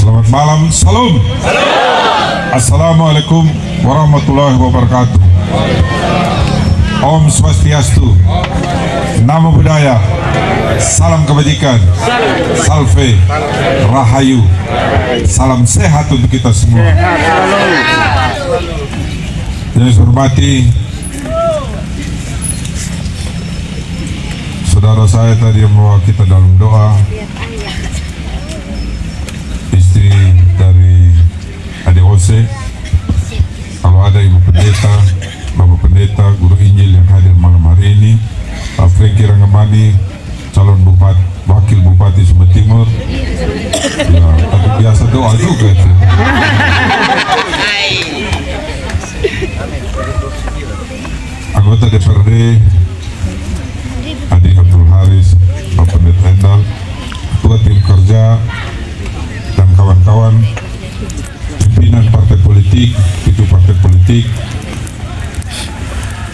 Selamat malam, salam. Assalamualaikum warahmatullahi wabarakatuh. Om Swastiastu, Namo Buddhaya, salam kebajikan, salve, rahayu, salam sehat untuk kita semua. Yang saya hormati saudara saya tadi yang membawa kita dalam doa, istri dari adik Ose, kalau ada ibu pendeta, bapak pendeta, guru Injil yang hadir malam hari ini, Pak Franky Rangamani, calon bupati, wakil bupati Sumber Timur, ya, tapi biasa doa juga itu. Anggota DPRD Adik Abdul Haris, Pak Pendeta Hendal, ketua tim kerja dan kawan-kawan, pimpinan partai politik, itu partai politik,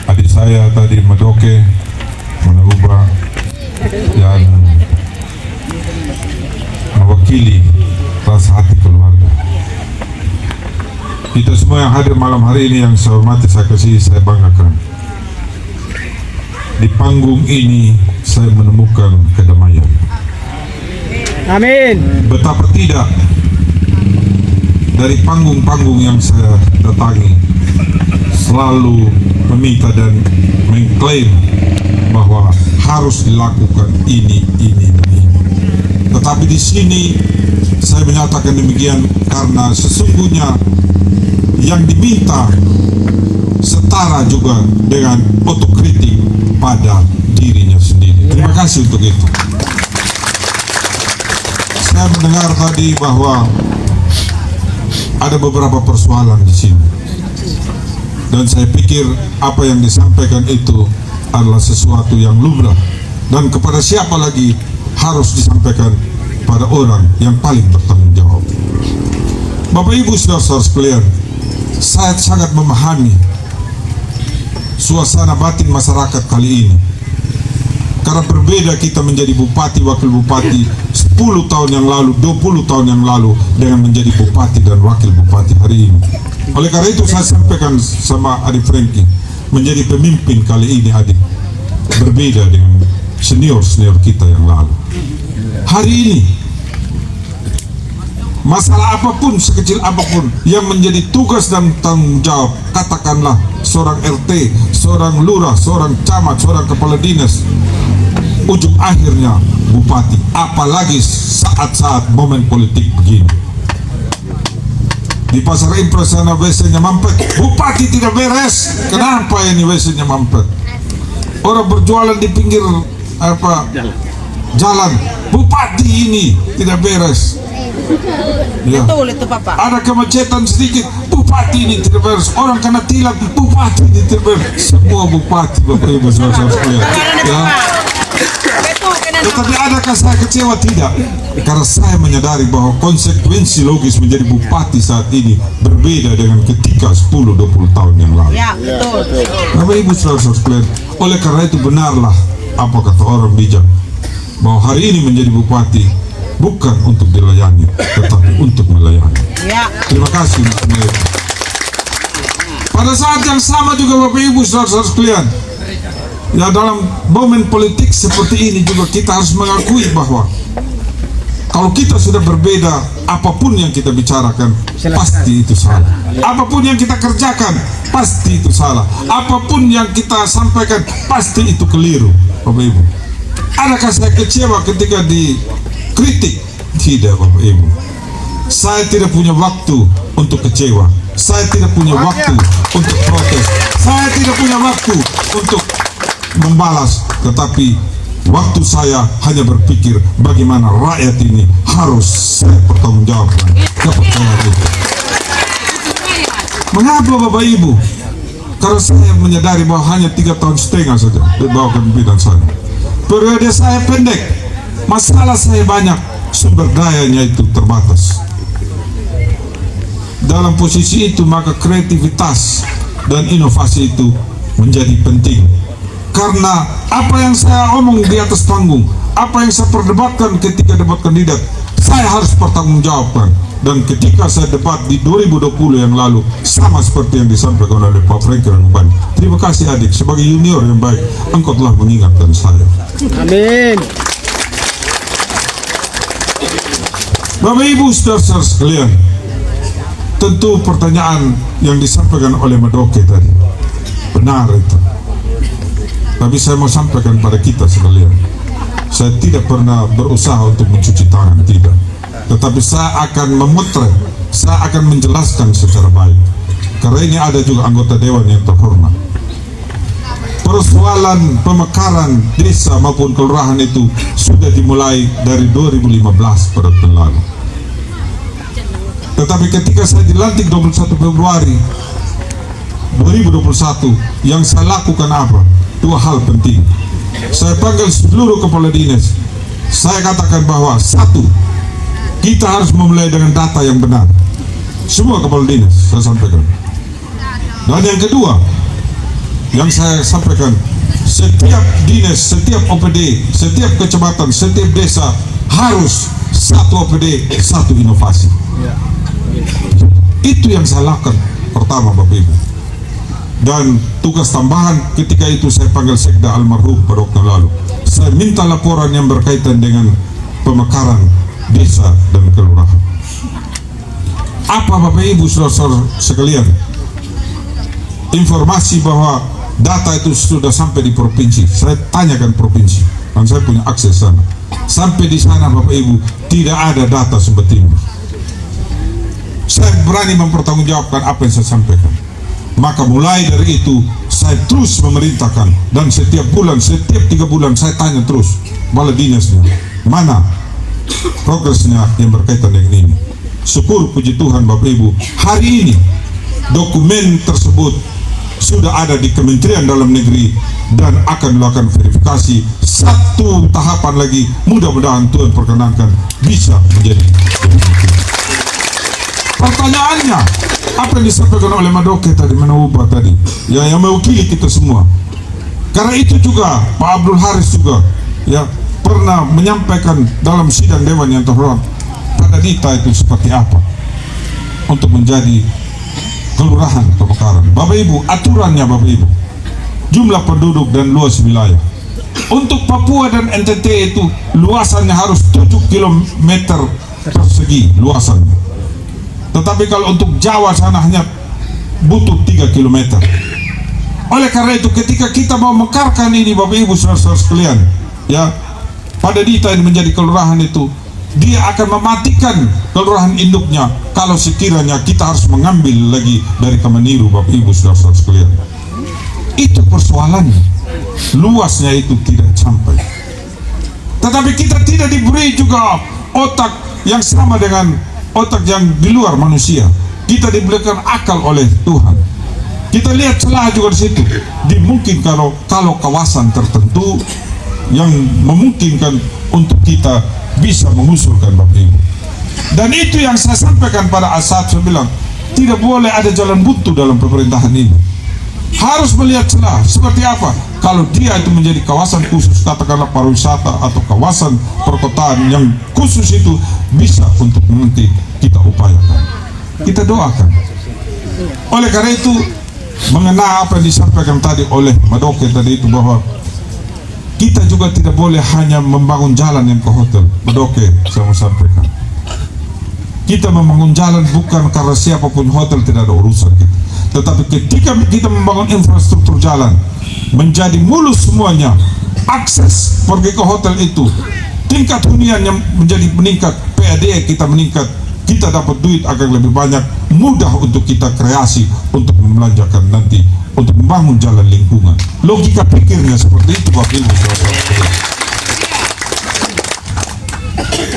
adik saya tadi Madoke, Manauba, yang mewakili rasa hati keluarga. Kita semua yang hadir malam hari ini yang saya hormati, saya kasih, saya banggakan. Di panggung ini saya menemukan kedamaian. Amin. Betapa tidak, dari panggung-panggung yang saya datangi selalu meminta dan mengklaim bahwa harus dilakukan ini. Tetapi di sini saya menyatakan demikian karena sesungguhnya yang diminta setara juga dengan otokritik pada dirinya sendiri. Terima kasih untuk itu. Saya mendengar tadi bahwa ada beberapa persoalan di sini, dan saya pikir apa yang disampaikan itu adalah sesuatu yang lumrah, dan kepada siapa lagi harus disampaikan pada orang yang paling bertanggung jawab. Bapak Ibu saudara-saudara sekalian, saya sangat memahami suasana batin masyarakat kali ini, karena berbeda kita menjadi bupati, wakil bupati 10 tahun yang lalu, 20 tahun yang lalu dengan menjadi bupati dan wakil bupati hari ini. Oleh karena itu saya sampaikan sama adik Franky, menjadi pemimpin kali ini adik berbeda dengan senior-senior kita yang lalu. Hari ini masalah apapun, sekecil apapun yang menjadi tugas dan tanggung jawab, katakanlah seorang RT, seorang lurah, seorang camat, seorang kepala dinas, ujung akhirnya bupati, apalagi saat-saat momen politik begini. Di pasar impres sana WC-nya mampet, bupati tidak beres. Kenapa ini WC-nya mampet? Orang berjualan di pinggir jalan, bupati ini tidak beres. Ya. Betul itu Bapak. Ada kemacetan sedikit, bupati ini tidak beres. Orang kena tilang, bupati ini tidak beres. Semua bupati, Bapak Ibu saudara sekalian. Ya. Tetapi adakah saya kecewa? Tidak. Karena saya menyadari bahwa konsekuensi logis menjadi bupati saat ini berbeda dengan ketika 10-20 tahun yang lalu. Ya, betul. Bapak Ibu saudara sekalian, oleh karena itu benarlah apa kata orang bijak, bahwa hari ini menjadi bupati bukan untuk dilayani, tetapi untuk melayani. Ya. Terima kasih. Pada saat yang sama juga Bapak Ibu saudara sekalian, ya, dalam momen politik seperti ini juga kita harus mengakui bahwa kalau kita sudah berbeda, apapun yang kita bicarakan pasti itu salah. Apapun yang kita kerjakan pasti itu salah. Apapun yang kita sampaikan pasti itu keliru. Bapak Ibu, adakah saya kecewa ketika dikritik? Tidak, Bapak Ibu. Saya tidak punya waktu untuk kecewa. Saya tidak punya waktu untuk protes. Saya tidak punya waktu untuk membalas, tetapi waktu saya hanya berpikir bagaimana rakyat ini harus saya pertanggungjawabkan kepercayaan itu. Mengapa Bapak Ibu? Karena saya menyadari bahwa hanya 3,5 tahun saja di bawah kepemimpinan saya. Periode saya pendek, masalah saya banyak, sumber dayanya itu terbatas. Dalam posisi itu maka kreativitas dan inovasi itu menjadi penting. Karena apa yang saya omong di atas panggung, apa yang saya perdebatkan ketika debat kandidat, saya harus pertanggungjawabkan Dan ketika saya debat di 2020 yang lalu, sama seperti yang disampaikan oleh Pak Franky Ranubani. Terima kasih adik, sebagai junior yang baik, engkau telah mengingatkan saya. Amin. Bapak Ibu saudara sekalian, tentu pertanyaan yang disampaikan oleh Madoke tadi benar itu. Tapi saya mau sampaikan pada kita sekalian, saya tidak pernah berusaha untuk mencuci tangan, tidak. Tetapi saya akan memotret, saya akan menjelaskan secara baik. Karena ini ada juga anggota dewan yang terhormat. Persoalan pemekaran desa maupun kelurahan itu sudah dimulai dari 2015 pada tahun lalu. Tetapi ketika saya dilantik 21 Februari 2021, yang saya lakukan apa? Dua hal penting. Saya panggil seluruh kepala dinas. Saya katakan bahwa satu, kita harus memulai dengan data yang benar. Semua kepala dinas saya sampaikan. Dan yang kedua, yang saya sampaikan, setiap dinas, setiap OPD, setiap kecamatan, setiap desa harus satu OPD, satu inovasi. Itu yang saya lakukan pertama, Bapak Ibu. Dan tugas tambahan ketika itu saya panggil Sekda almarhum pada waktu lalu. Saya minta laporan yang berkaitan dengan pemekaran desa dan kelurahan. Apa Bapak Ibu saudara sekalian? Informasi bahwa data itu sudah sampai di provinsi. Saya tanyakan provinsi, dan saya punya akses sana. Sampai di sana Bapak Ibu tidak ada data Sumba Timur. Saya berani mempertanggungjawabkan apa yang saya sampaikan. Maka mulai dari itu saya terus memerintahkan, dan setiap bulan, setiap 3 bulan saya tanya terus kepala dinasnya, mana progresnya yang berkaitan dengan ini. Syukur puji Tuhan Bapak Ibu, hari ini dokumen tersebut sudah ada di Kementerian Dalam Negeri dan akan dilakukan verifikasi. Satu tahapan lagi, mudah-mudahan Tuhan perkenankan bisa menjadi. Pertanyaannya, apa yang disampaikan oleh Madoke tadi, Menauba tadi, ya, yang mewakili kita semua. Karena itu juga Pak Abdul Haris juga ya pernah menyampaikan dalam sidang dewan yang terhormat pada Dita itu seperti apa untuk menjadi kelurahan pemekaran. Bapak Ibu, aturannya Bapak Ibu, jumlah penduduk dan luas wilayah. Untuk Papua dan NTT itu luasannya harus 7 km persegi luasannya. Tetapi kalau untuk Jawa sana hanya butuh 3 km. Oleh karena itu ketika kita mau mekarkan ini Bapak Ibu saudara-saudara sekalian, ya, pada Dita ini menjadi kelurahan itu, dia akan mematikan kelurahan induknya kalau sekiranya kita harus mengambil lagi dari Kamaniru Bapak Ibu saudara-saudara sekalian. Itu persoalannya, luasnya itu tidak sampai. Tetapi kita tidak diberi juga otak yang sama dengan otak yang di luar manusia. Kita diberikan akal oleh Tuhan. Kita lihat celah juga di situ. Dimungkin kalau kawasan tertentu yang memungkinkan untuk kita bisa mengusulkan Bapak Ibu. Dan itu yang saya sampaikan pada saat saya bilang tidak boleh ada jalan buntu dalam pemerintahan ini. Harus melihat celah seperti apa. Kalau dia itu menjadi kawasan khusus, katakanlah pariwisata atau kawasan perkotaan yang khusus, itu bisa untuk nanti kita upayakan, kita doakan. Oleh karena itu, mengenai apa yang disampaikan tadi oleh Madoke tadi itu, bahwa kita juga tidak boleh hanya membangun jalan yang ke hotel. Madoke saya mau sampaikan, kita membangun jalan bukan karena siapapun hotel, tidak ada urusan kita. Tetapi ketika kita membangun infrastruktur jalan menjadi mulus semuanya, akses pergi ke hotel itu, tingkat hunian yang menjadi meningkat, PAD kita meningkat, kita dapat duit akan lebih banyak, mudah untuk kita kreasi untuk membelanjakan nanti untuk membangun jalan lingkungan. Logika pikirnya seperti itu Bapak Ibu saudara-saudara.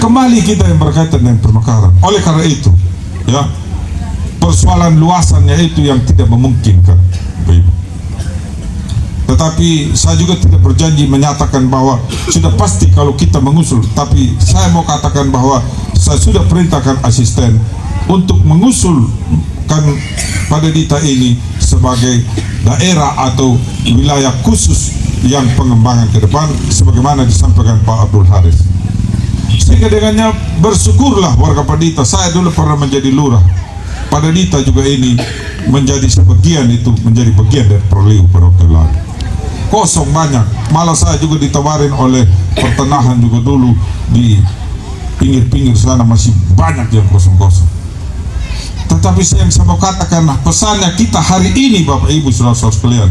Kembali kita yang berkaitan dengan pemekaran. Oleh karena itu, ya, persoalan luasannya itu yang tidak memungkinkan Bapak Ibu. Tetapi saya juga tidak berjanji menyatakan bahwa sudah pasti kalau kita mengusul. Tapi saya mau katakan bahwa saya sudah perintahkan asisten untuk mengusulkan pada Dita ini sebagai daerah atau wilayah khusus yang pengembangan ke depan sebagaimana disampaikan Pak Abdul Haris. Sehingga dengannya bersyukurlah warga Padita. Saya dulu pernah menjadi lurah pada Dita juga, ini menjadi sebagian, itu menjadi bagian dari Perliu pada waktu lalu. Kosong banyak, malah saya juga ditawarin oleh pertanahan juga dulu di pinggir-pinggir sana, masih banyak yang kosong-kosong. Tetapi yang saya mau katakan, pesannya kita hari ini Bapak Ibu saudara-saudara sekalian,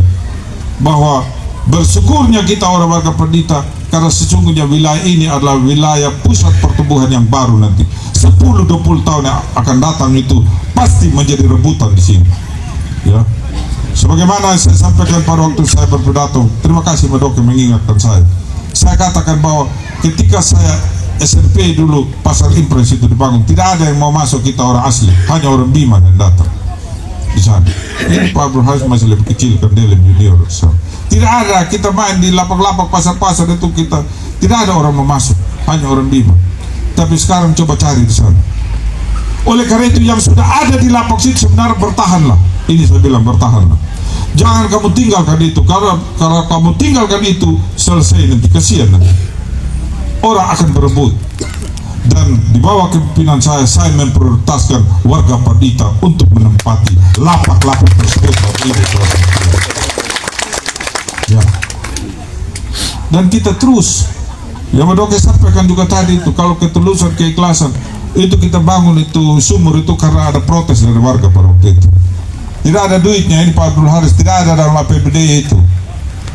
bahwa bersyukurnya kita orang warga Padita, karena sesungguhnya wilayah ini adalah wilayah pusat pertumbuhan yang baru. Nanti 10-20 tahun yang akan datang itu pasti menjadi rebutan di sini, ya. Sebagaimana saya sampaikan pada waktu saya berpidato, terima kasih Mbak Doke mengingatkan saya katakan bahwa ketika saya SMP dulu Pasar Impres itu dibangun, tidak ada yang mau masuk kita orang asli, hanya orang Bima yang datang di sana. Ini Pak Abdul Haris masih lebih kecil kan, dia lebih junior. So, tidak ada, kita main di lapak-lapak pasar-pasar itu, kita tidak ada orang mau masuk, hanya orang Bima. Tapi sekarang coba cari di sana. Oleh karena itu yang sudah ada di lapak situ sebenarnya bertahanlah. Ini saya bilang bertahanlah. Jangan kamu tinggalkan itu, karena kalau kamu tinggalkan itu selesai nanti, kasihan nanti. Orang akan berebut. Dan di bawah kepemimpinan saya memprioritaskan warga Padita untuk menempati lapak-lapak tersebut. Ya. Dan kita terus, yang Doke sampaikan juga tadi itu, kalau ketulusan, keikhlasan itu kita bangun itu sumur itu karena ada protes dari warga pada waktu itu. Tidak ada duitnya, ini Pak Abdul Haris, tidak ada dalam APBD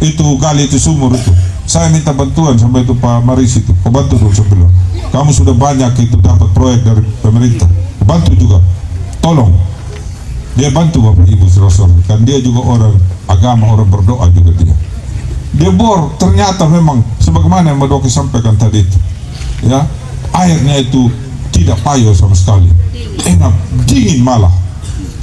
itu gali itu sumur itu. Saya minta bantuan sampai itu Pak Maris itu, kau bantu dulu, saya bilang, kamu sudah banyak itu dapat proyek dari pemerintah, bantu juga, tolong. Dia bantu Bapak Ibu saudara, kan dia juga orang agama, orang berdoa juga dia bor, ternyata memang sebagaimana yang Mbak Doke sampaikan tadi itu, ya, airnya itu tidak payah sama sekali, enak, dingin malah.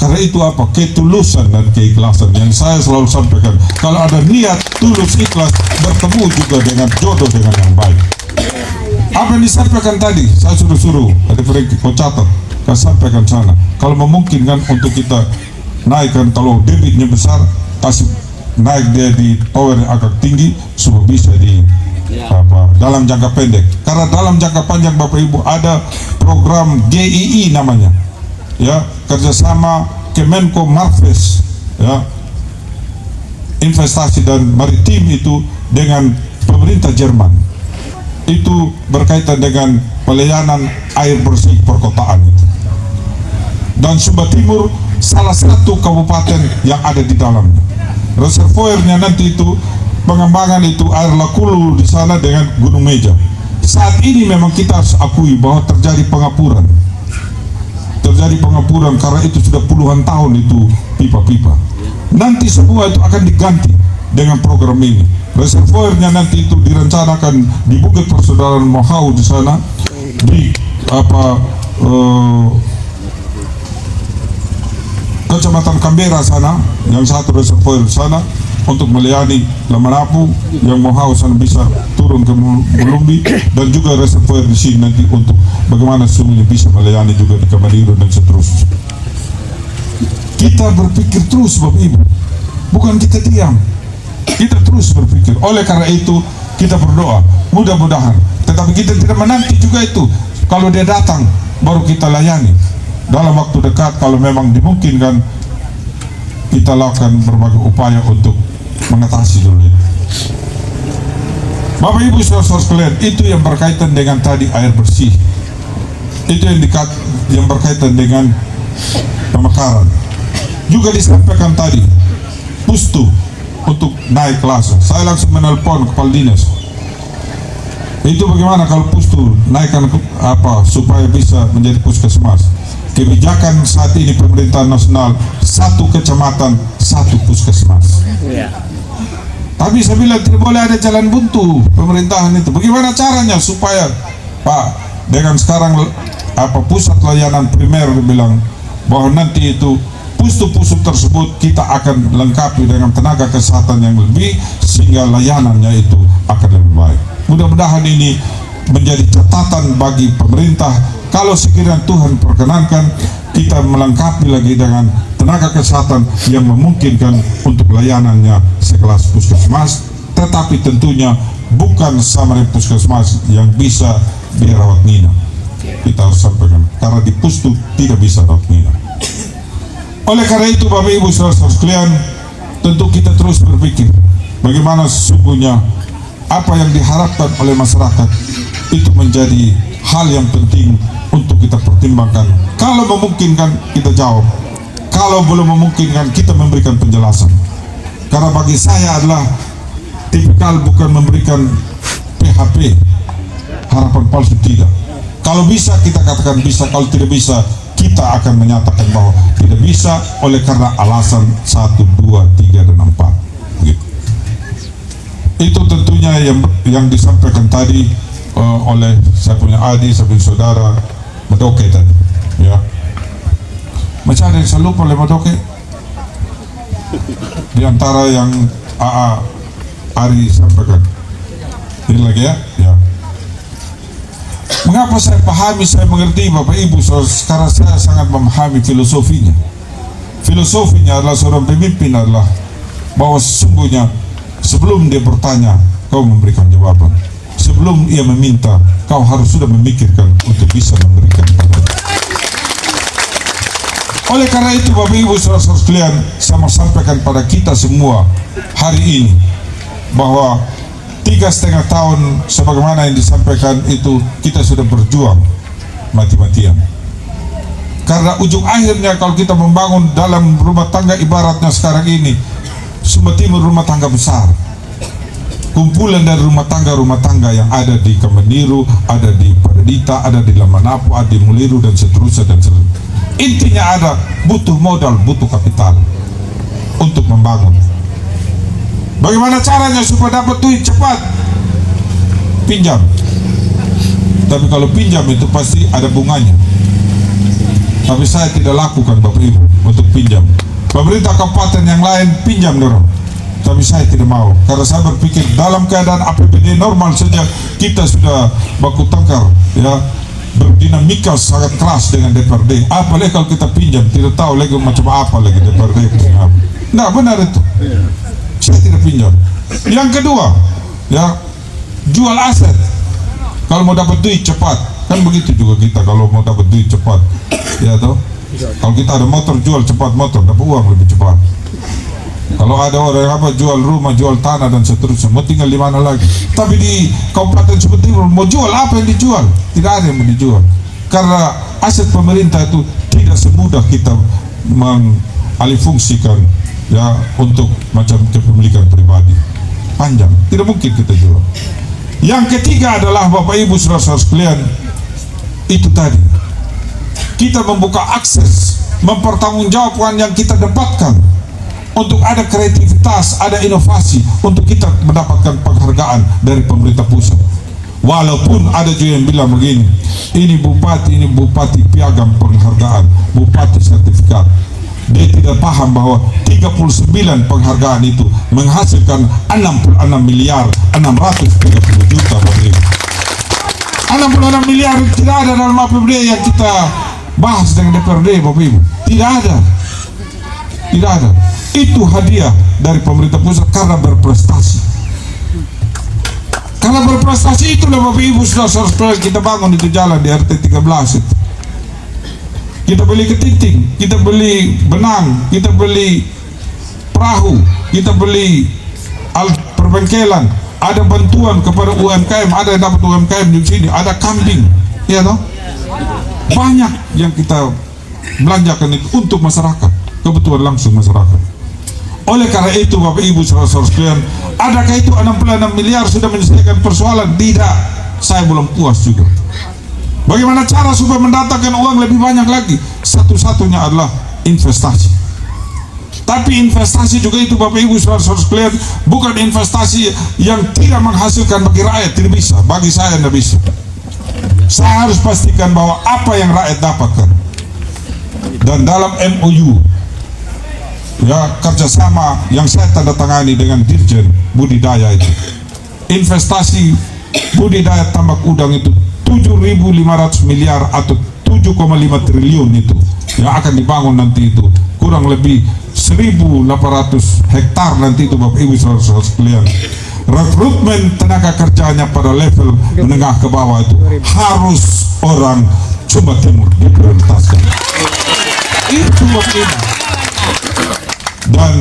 Karena itu apa? Ketulusan dan keikhlasan yang saya selalu sampaikan. Kalau ada niat tulus ikhlas, bertemu juga dengan jodoh dengan yang baik. Apa yang disampaikan tadi, saya suruh ada Franky, kau catat, kau sampaikan sana. Kalau memungkinkan untuk kita naikkan, kalau debitnya besar, kasih naik dia di tower yang agak tinggi supaya bisa di dalam jangka pendek. Karena dalam jangka panjang Bapak Ibu ada program GII namanya, ya, kerjasama Kemenko Marves, ya, investasi dan maritim itu dengan pemerintah Jerman. Itu berkaitan dengan pelayanan air bersih perkotaan itu. Dan Sumba Timur salah satu kabupaten yang ada di dalamnya. Reservoirnya nanti itu pengembangan itu air Lakulu di sana dengan Gunung Meja. Saat ini memang kita harus akui bahwa terjadi pengapuran karena itu sudah puluhan tahun itu pipa-pipa. Nanti semua itu akan diganti dengan program ini. Reservoirnya nanti itu direncanakan di Bukit Persaudaraan Mohau di sana, di Kecamatan Kambera sana, yang satu reservoir di sana untuk melayani Lamanapu, yang Mohau sana bisa turun ke Mulumbi, dan juga reservoir di sini nanti untuk bagaimana sungguhnya bisa melayani juga di Kamadiru dan seterusnya. Kita berpikir terus Bapak Ibu, bukan kita diam, kita terus berpikir. Oleh karena itu kita berdoa mudah-mudahan, tetapi kita tidak menanti juga itu, kalau dia datang baru kita layani. Dalam waktu dekat kalau memang dimungkinkan, kita lakukan berbagai upaya untuk mengatasi dulu. Bapak Ibu saudara-saudara sekalian, itu yang berkaitan dengan tadi air bersih, itu yang berkaitan dengan pemekaran. Juga disampaikan tadi pustu untuk naik kelas. Saya langsung menelpon kepala dinas, itu bagaimana kalau pustu naikkan supaya bisa menjadi puskesmas. Kebijakan saat ini pemerintah nasional, satu kecamatan satu puskesmas. Tapi saya bilang tidak boleh ada jalan buntu pemerintahan itu. Bagaimana caranya supaya Pak, dengan sekarang pusat layanan primer bilang bahwa nanti itu pustu-pustu tersebut kita akan lengkapi dengan tenaga kesehatan yang lebih, sehingga layanannya itu akan lebih baik. Mudah-mudahan ini menjadi catatan bagi pemerintah. Kalau sekiranya Tuhan perkenankan, kita melengkapi lagi dengan tenaga kesehatan yang memungkinkan untuk layanannya sekelas puskesmas, tetapi tentunya bukan sama dengan puskesmas yang bisa dia rawat Nina. Kita harus sampaikan, karena di Pustu tidak bisa rawat Nina. Oleh karena itu Bapak Ibu saudara sekalian, tentu kita terus berpikir bagaimana sesungguhnya apa yang diharapkan oleh masyarakat itu menjadi hal yang penting untuk kita pertimbangkan. Kalau memungkinkan kita jawab, kalau belum memungkinkan kita memberikan penjelasan. Karena bagi saya adalah tipikal bukan memberikan PHP, harapan palsu, tidak. Kalau bisa kita katakan bisa, kalau tidak bisa kita akan menyatakan bahwa tidak bisa oleh karena alasan 1, 2, 3, dan 4 gitu. Itu tentunya yang disampaikan tadi oleh saya punya adik, saya punya saudara Madoke tadi ya. Macam ada yang saya lupa oleh Madoke di antara yang AA Ari sampaikan ini lagi ya. Mengapa saya pahami, saya mengerti Bapak Ibu, sekarang saya sangat memahami filosofinya. Filosofinya adalah seorang pemimpin adalah bahwa sesungguhnya sebelum dia bertanya, kau memberikan jawaban. Sebelum ia meminta, kau harus sudah memikirkan untuk bisa memberikan padanya. Oleh karena itu Bapak Ibu saudara sekalian, saya mau sampaikan pada kita semua hari ini bahwa 3,5 tahun sebagaimana yang disampaikan itu kita sudah berjuang mati-matian. Karena ujung akhirnya kalau kita membangun dalam rumah tangga ibaratnya sekarang ini Sumba Timur rumah tangga besar, kumpulan dari rumah tangga yang ada di Kameniru, ada di Padedita, ada di Lamanapu, ada di Muliru dan seterusnya dan seterusnya. Intinya ada butuh modal, butuh kapital untuk membangun. Bagaimana caranya supaya dapat duit cepat? Pinjam. Tapi kalau pinjam itu pasti ada bunganya. Tapi saya tidak lakukan Bapak Ibu untuk pinjam. Pemerintah kabupaten yang lain pinjam dorong. Tapi saya tidak mau, karena saya berpikir dalam keadaan APBD normal saja kita sudah baku tengkar ya, berdinamika sangat keras dengan DPRD. Apalagi kalau kita pinjam, tidak tahu lagi macam apa lagi DPRD. Nah benar itu. Saya tidak pinjam. Yang kedua, ya jual aset. Kalau mau dapat duit cepat, kan begitu juga kita kalau mau dapat duit cepat, ya toh. Kalau kita ada motor, jual cepat motor, dapat uang lebih cepat. Kalau ada orang apa jual rumah, jual tanah dan seterusnya, mau tinggal di mana lagi? Tapi di Kabupaten Sumba Timur mau jual apa yang dijual? Tidak ada yang mau dijual. Karena aset pemerintah itu tidak semudah kita mengalihfungsikan ya untuk macam kepemilikan pribadi, panjang, tidak mungkin kita jual. Yang ketiga adalah Bapak Ibu saudara sekalian, itu tadi kita membuka akses, mempertanggungjawabkan yang kita dapatkan untuk ada kreativitas, ada inovasi untuk kita mendapatkan penghargaan dari pemerintah pusat. Walaupun ada juga yang bilang begini, ini bupati piagam penghargaan, bupati sertifikat. Dia tidak paham bahwa 39 penghargaan itu menghasilkan 66 miliar 630 juta Bapak Ibu. 66 miliar tidak ada dalam APBD yang kita bahas dengan DPRD Bapak Ibu. Tidak ada. Itu hadiah dari pemerintah pusat karena berprestasi. Karena berprestasi itulah Bapak Ibu saudara-saudara kita bangun itu jalan di RT 13 itu. Kita beli ketinting, kita beli benang, kita beli perahu, kita beli perbengkelan, ada bantuan kepada UMKM, ada yang dapat UMKM di sini, ada kambing, ya toh? Banyak yang kita belanjakan itu untuk masyarakat, kebutuhan langsung masyarakat. Oleh karena itu Bapak Ibu saudara-saudara sekalian, adakah itu 66 miliar sudah menyelesaikan persoalan? Tidak, saya belum puas juga. Bagaimana cara supaya mendatangkan uang lebih banyak lagi? Satu-satunya adalah investasi. Tapi investasi juga itu Bapak Ibu saudara-saudara sekalian, bukan investasi yang tidak menghasilkan bagi rakyat, tidak bisa. Bagi saya tidak bisa. Saya harus pastikan bahwa apa yang rakyat dapatkan. Dan dalam MOU ya kerjasama yang saya tanda tangani dengan Dirjen Budidaya itu, investasi budidaya tambak udang itu 7.500 miliar atau 7,5 triliun itu yang akan dibangun nanti, itu kurang lebih 1.800 hektar nanti itu Bapak Ibu saudara sekalian. rekrutmen tenaga kerjanya pada level menengah ke bawah itu harus orang Sumba Timur diprioritaskan. Itu ini. Dan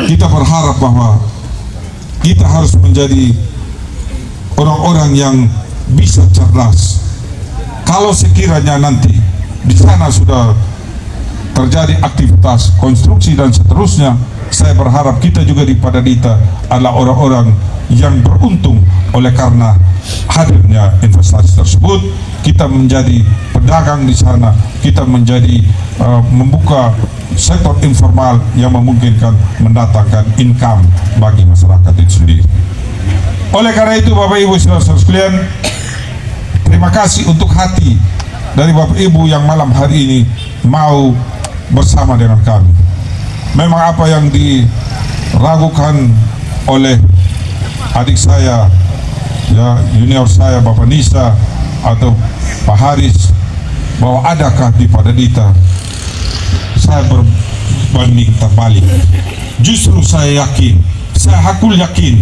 kita berharap bahwa kita harus menjadi orang-orang yang bisa cerdas. Kalau sekiranya nanti di sana sudah terjadi aktivitas konstruksi dan seterusnya, saya berharap kita juga di Padadita adalah orang-orang yang beruntung oleh karena hadirnya investasi tersebut. Kita menjadi pedagang di sana, kita menjadi membuka sektor informal yang memungkinkan mendatangkan income bagi masyarakat itu sendiri. Oleh karena itu Bapak Ibu saudara sekalian, terima kasih untuk hati dari Bapak Ibu yang malam hari ini mau bersama dengan kami. Memang apa yang diragukan oleh adik saya, ya junior saya Bapak Nisa atau Pak Haris, bahwa adakah di Padadita, saya berbanding terbalik. Justru saya yakin, saya hakul yakin,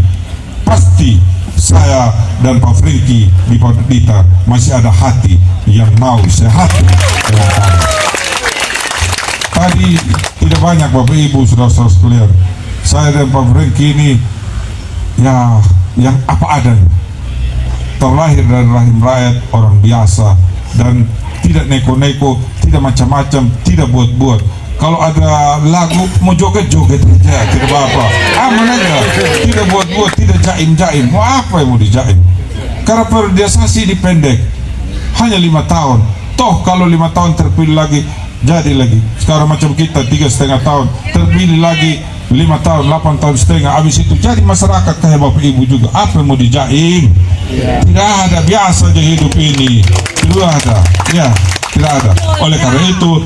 pasti saya dan Pak Franky di Padadita masih ada hati yang mau sehat dengan kami. Tadi tidak banyak Bapak Ibu saudara-saudara sekalian, saya dan Pak Franky ini ya yang apa adanya, terlahir dari rahim rakyat, orang biasa, dan tidak neko-neko, tidak macam-macam, tidak buat-buat. Kalau ada lagu mau joget-joget aja, tidak apa-apa, aman aja, tidak buat-buat, tidak jaim-jaim. Mau apa yang mau dijaim? Karena periodisasi ini pendek, hanya 5 tahun. Toh kalau 5 tahun terpilih lagi, jadi lagi. Sekarang macam kita 3,5 tahun, terpilih lagi 5 tahun, 8 tahun setengah, habis itu jadi masyarakat kayak Bapak Ibu juga. Apa yang mau dijaim? Tidak ada, biasa aja hidup ini. Tidak ada, ya, tidak ada. Oleh karena itu,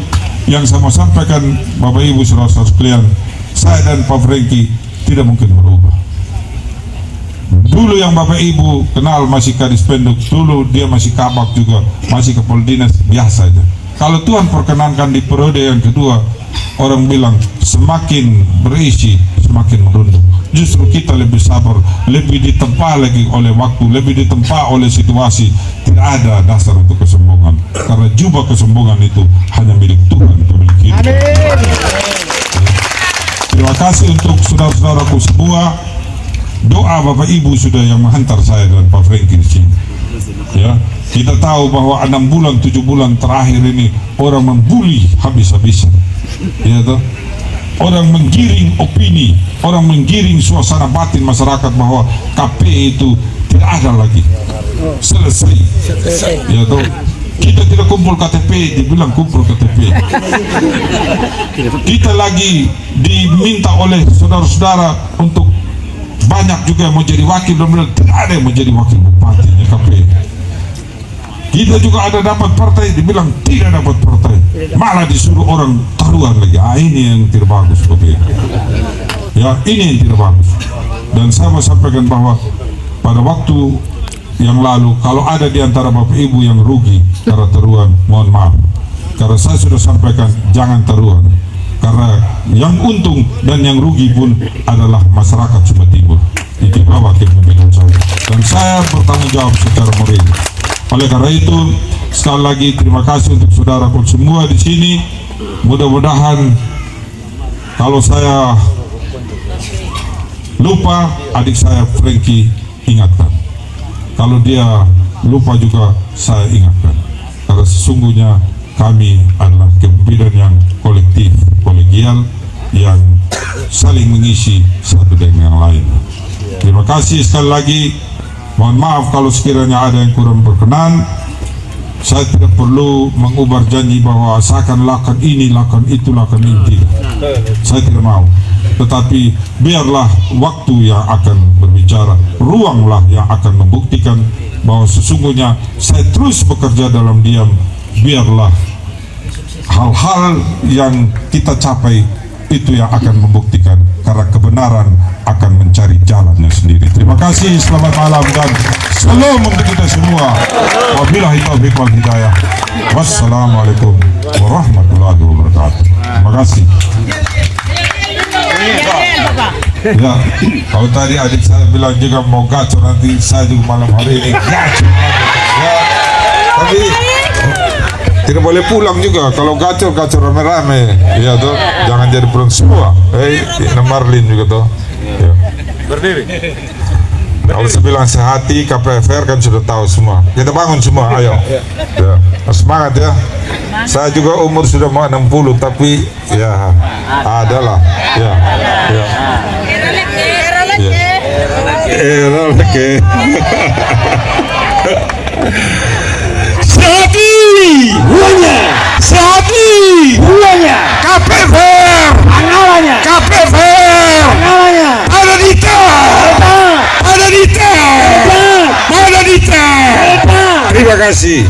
yang saya mau sampaikan Bapak Ibu saudara-saudara sekalian, saya dan Pak Franky tidak mungkin berubah. Dulu yang Bapak Ibu kenal masih Kadis Penduk, dulu dia masih kabak juga, masih kepala dinas, biasa aja. Kalau Tuhan perkenankan di periode yang kedua, orang bilang semakin berisi semakin merunduk. Justru kita lebih sabar, lebih ditempa lagi oleh waktu, lebih ditempa oleh situasi. Tidak ada dasar untuk kesombongan, karena jubah kesombongan itu hanya milik Tuhan pemilik hidup. Terima kasih untuk saudara-saudaraku semua. Doa Bapak Ibu sudah yang menghantar saya dan Pak Franky di sini. Ya, kita tahu bahwa 6 bulan 7 bulan terakhir ini orang membuli habis-habisan. Ya, toh? Orang menggiring opini, orang menggiring suasana batin masyarakat bahwa KP itu tidak ada lagi, selesai. Ya, toh? Kita tidak kumpul KTP, dibilang kumpul KTP. Kita lagi diminta oleh saudara-saudara untuk banyak juga yang mau jadi wakil, dan tidak ada yang mau jadi wakil bupati KP. Kita juga ada dapat partai, dibilang tidak dapat partai, malah disuruh orang taruhan lagi. Ini yang tidak bagus, ya, ini yang tidak bagus. Dan saya mau sampaikan bahwa pada waktu yang lalu, kalau ada di antara Bapak Ibu yang rugi karena taruhan, mohon maaf, karena saya sudah sampaikan jangan taruhan, karena yang untung dan yang rugi pun adalah masyarakat Sumba Timur. Itu bawah kepemimpinan saya, dan saya bertanggung jawab secara moral. Oleh karena itu, sekali lagi terima kasih untuk saudaraku semua di sini. Mudah-mudahan kalau saya lupa, adik saya Franky ingatkan. Kalau dia lupa juga saya ingatkan. Karena sesungguhnya kami adalah kepemimpinan yang kolektif, kolegial, yang saling mengisi satu dengan yang lain. Terima kasih sekali lagi. Mohon maaf kalau sekiranya ada yang kurang berkenan. Saya tidak perlu mengubah janji bahwa saya akan lakukan ini, lakukan itu, lakukan ini. Saya tidak mau. Tetapi biarlah waktu yang akan berbicara, ruanglah yang akan membuktikan bahwa sesungguhnya saya terus bekerja dalam diam. Biarlah hal-hal yang kita capai itu yang akan membuktikan, karena kebenaran akan mencari jalannya sendiri. Terima kasih, selamat malam dan salam untuk kita semua. Wabillahi taufiq wal hidayah. Wassalamualaikum warahmatullahi wabarakatuh. Terima kasih. Ya, kalau tadi adik saya bilang juga mau gacor, nanti saya juga malam hari ini gacor. Ya, tapi tidak boleh pulang juga kalau gacor rame-rame. Ya tuh, jangan jadi perut semua. Marlin juga tuh. Ya. Berdiri. Kalau saya bilang sehati KPFR kan sudah tahu semua. Kita bangun semua, ayo. Ya. Semangat ya. Saya juga umur sudah mau 60 tapi ya adalah ya. Ya. Era lagi. Sehati. Sehati. KPFR. KPFR. Ada Dita. Terima kasih.